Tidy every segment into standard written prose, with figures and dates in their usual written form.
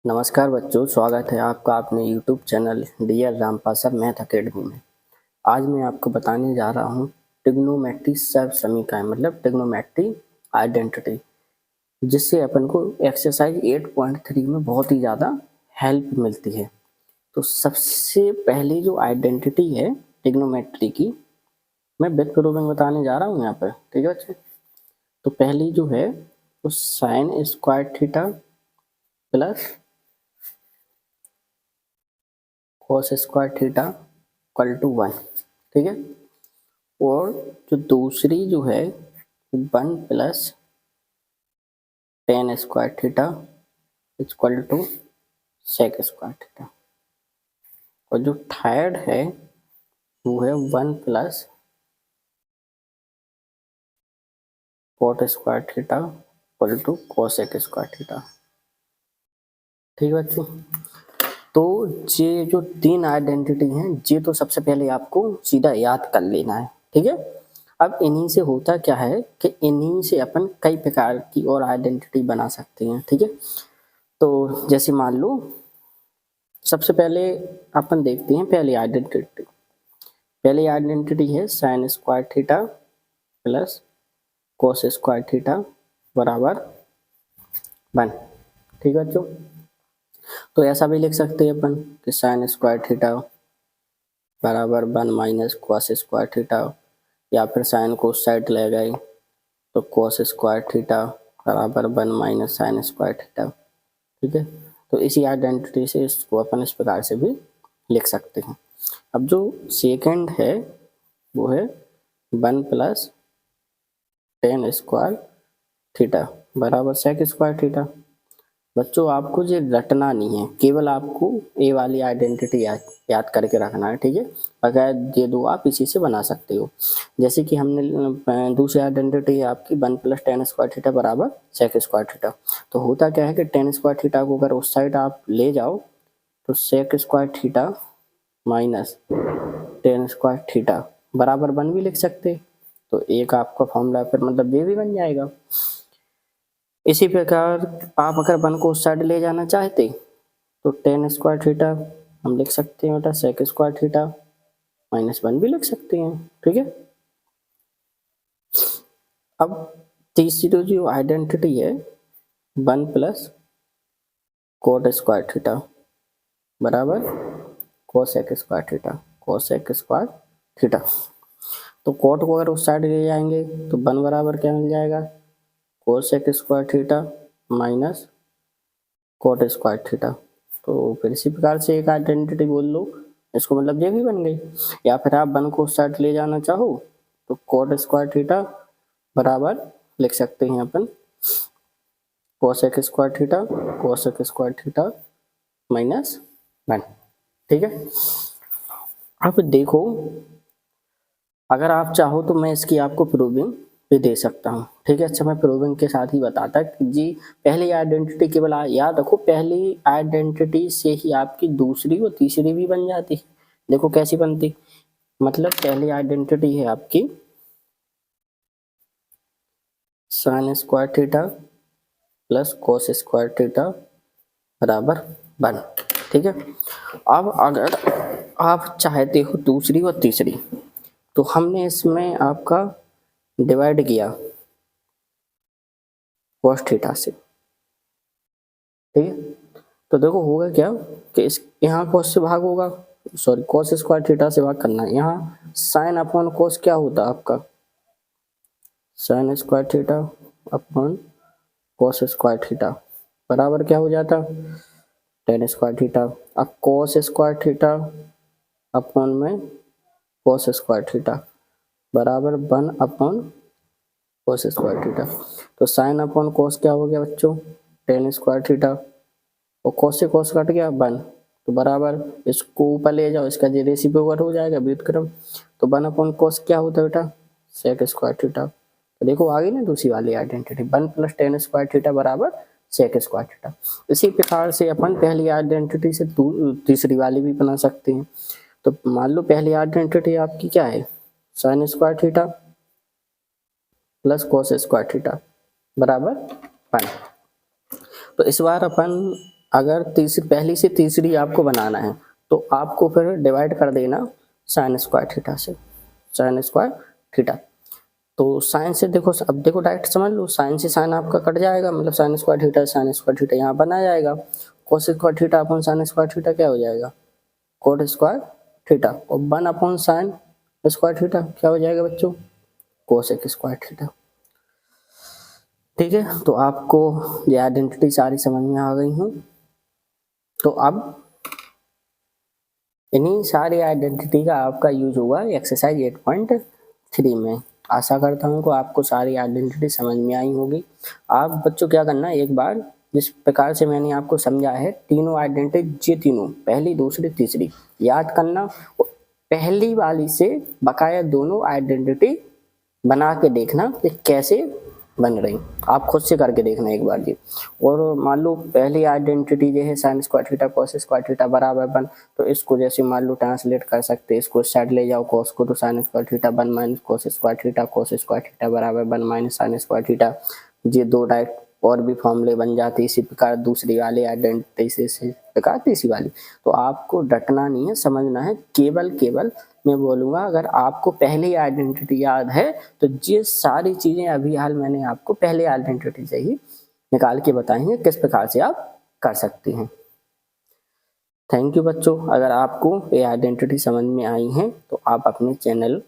नमस्कार बच्चों, स्वागत है आपका अपने YouTube channel dear Rampal sir math academy में। आज मैं आपको बताने जा रहा हूँ ट्रिग्नोमेट्री सर्व समीकरण मतलब ट्रिग्नोमेट्री आइडेंटिटी, जिससे अपन को एक्सरसाइज 8.3 में बहुत ही ज़्यादा हेल्प मिलती है। तो सबसे पहली जो आइडेंटिटी है ट्रिग्नोमेट्री की, मैं विद प्रूविंग बताने जा रहा हूँ यहाँ पर। ठीक है बच्चे, तो पहली जो है वो sine square theta plus cos square theta equal to 1। ठीक है, और जो दूसरी जो है 1 plus tan square theta equal to sec square theta, और जो थर्ड है वो है 1 plus cot square theta equal to cosec square theta. ठीक है बच्चों, तो ये जो तीन आइडेंटिटी हैं ये तो सबसे पहले आपको सीधा याद कर लेना है। ठीक है, अब इन्हीं से होता क्या है कि इन्हीं से अपन कई प्रकार की और आइडेंटिटी बना सकते हैं। ठीक है, तो जैसे मान लो सबसे पहले अपन देखते हैं पहली आइडेंटिटी है sign square theta plus cos square theta बराबर 1। ठीक है बच्चों, तो ऐसा भी लिख सकते हैं अपन कि साइन स्क्वायर थीटा बराबर 1 माइनस कोस स्क्वायर थीटा, या फिर साइन को उस साइड ले गए तो कोस स्क्वायर थीटा बराबर 1 माइनस साइन स्क्वायर थीटा। ठीक है, तो इसी आइडेंटिटी से इसको अपन इस प्रकार से भी लिख सकते हैं। अब जो सेकंड है वो है 1 प्लस टेन स्क्वायर थीटा बराबर सेक स्क्वायर थीटा। बच्चों आपको ये रटना नहीं है, केवल आपको ए वाली आइडेंटिटी याद करके रखना है। ठीक है, बगैर ये दो आप इसी से बना सकते हो। जैसे कि हमने दूसरी आइडेंटिटी है आपकी 1 प्लस टेन स्क्वायर थीटा बराबर सेक स्क्वायर थीटा। तो होता क्या है कि टेन स्क्वायर थीटा को अगर उस साइड आप ले जाओ तो sec square theta minus tan square theta बराबर 1 भी लिख सकते, तो एक आपका फॉर्मूला फिर मतलब ये भी बन जाएगा। इसी प्रकार आप अगर 1 को उस साइड ले जाना चाहते तो टेन स्क्वायर थीटा हम लिख सकते हैं बेटा सेक स्क्वायर थीटा माइनस 1 भी लिख सकते हैं। ठीक है, अब तीसरी जो आइडेंटिटी है 1 प्लस कोट स्क्वायर थीटा बराबर cosec square theta, cosec square theta. तो कोट को अगर उस साइड ले जाएंगे तो 1 बराबर क्या मिल जाएगा cosec square theta minus cot square theta. तो फिर इसी प्रकार से एक आइडेंटिटी बोल लो, इसको मतलब ये भी बन गई। या फिर आप 1 को उस साइड ले जाना चाहो तो कोट स्क्वायर थीटा बराबर लिख सकते हैं अपन cosec square theta, cosec square theta minus 1। ठीक है, अब देखो अगर आप चाहो तो मैं इसकी आपको प्रूविंग भी दे सकता हूँ। ठीक है, अच्छा मैं प्रूविंग के साथ ही बताता कि जी पहली आइडेंटिटी केवल याद रखो, पहली आइडेंटिटी से ही आपकी दूसरी और तीसरी भी बन जाती है। देखो कैसी बनती, मतलब पहली आइडेंटिटी है आपकी sign square theta plus cos square theta बराबर 1। ठीक है, अब अगर आप चाहते हो दूसरी और तीसरी तो हमने इसमें आपका डिवाइड किया कॉस थीटा से। ठीक है, तो देखो होगा क्या कि इस यहाँ कॉस से भाग होगा, सॉरी कॉस स्क्वायर थीटा से भाग करना है। यहाँ साइन अपॉन कॉस क्या होता है आपका sign square theta upon cos square theta बराबर क्या हो जाता टेन स्क्वायर थीटा। अब कॉस स्क्वायर थीटा अपॉन में कॉस स्क्वायर थीटा बराबर 1 अपॉन कॉस स्क्वायर थीटा। तो साइन अपॉन कॉस क्या हो गया बच्चों टेन स्क्वायर थीटा, और कॉस से कॉस कट गया 1, तो बराबर इसको ऊपर ले जाओ, इसका जो रेसिप्रोकल हो जाएगा व्युत्क्रम, तो 1 अपॉन कॉस क्या होता है बेटा सेक स्क्वायर थीटा। तो देखो आ गई ना दूसरी वाली identity 1 plus tan square theta बराबर सेक स्क्वायर थीटा। इसी प्रकार से अपन पहली आइडेंटिटी से तीसरी वाली भी बना सकते हैं। तो मान लो पहली आइडेंटिटी आपकी क्या है sign square theta plus cos square theta बराबर 1। तो इस बार अपन अगर तीसरी पहली से तीसरी आपको बनाना है तो आपको फिर डिवाइड कर देना साइन स्क्वायर थीटा से, साइन स्क्वायर थीटा। तो साइन से देखो, अब देखो डायरेक्ट समझ लो, साइन से साइन आपका कट जाएगा, मतलब sign square theta sine square theta यहाँ बना जाएगा। Cos square theta upon sine square theta क्या हो जाएगा, कोट स्क्वायर थीटा। और 1 अपॉन साइन स्क्वायर थीटा क्या हो जाएगा बच्चों, कोसेक स्क्वायर थीटा। ठीक है, तो आपको ये आइडेंटिटी सारी समझ में आ गई हैं। तो अब इन्हीं सारी आइडेंटिटी का आपका यूज हुआ एक्सरसाइज 8.3 में। आशा करता हूँ कि आपको सारी आइडेंटिटी समझ में आई होगी। आप बच्चों क्या करना, एक बार जिस प्रकार से मैंने आपको समझा है तीनों आइडेंटिटी, ये तीनों पहली दूसरी तीसरी याद करना, पहली वाली से बकाया दोनों आइडेंटिटी बना के देखना कि कैसे बन रही, आप खुद से करके देखना एक बार जी। और मान लो पहली आइडेंटिटी जो है sign square theta cos square theta बराबर 1, तो इसको जैसे मान लो ट्रांसलेट कर सकते हैं, इसको साइड ले जाओ कोस को, तो sign square theta 1 minus cos square theta, cos square theta बराबर 1 माइनस साइन स्क्वायर थीटा। ये दो डायरेक्ट और भी फॉर्मूले बन जाते, इसी प्रकार दूसरी वाली आइडेंटिटी से इसी प्रकार तीसरी वाली। तो आपको डटना नहीं है, समझना है। केवल मैं बोलूँगा अगर आपको पहली आइडेंटिटी याद है तो ये सारी चीज़ें अभी हाल मैंने आपको पहले आइडेंटिटी से ही निकाल के बताई हैं, किस प्रकार से आप कर सकते हैं। थैंक यू बच्चों। अगर आपको ये आइडेंटिटी समझ में आई है तो आप अपने चैनल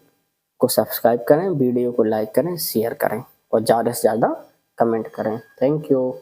को सब्सक्राइब करें, वीडियो को लाइक करें, शेयर करें और ज़्यादा से ज़्यादा कमेंट करें। Thank you.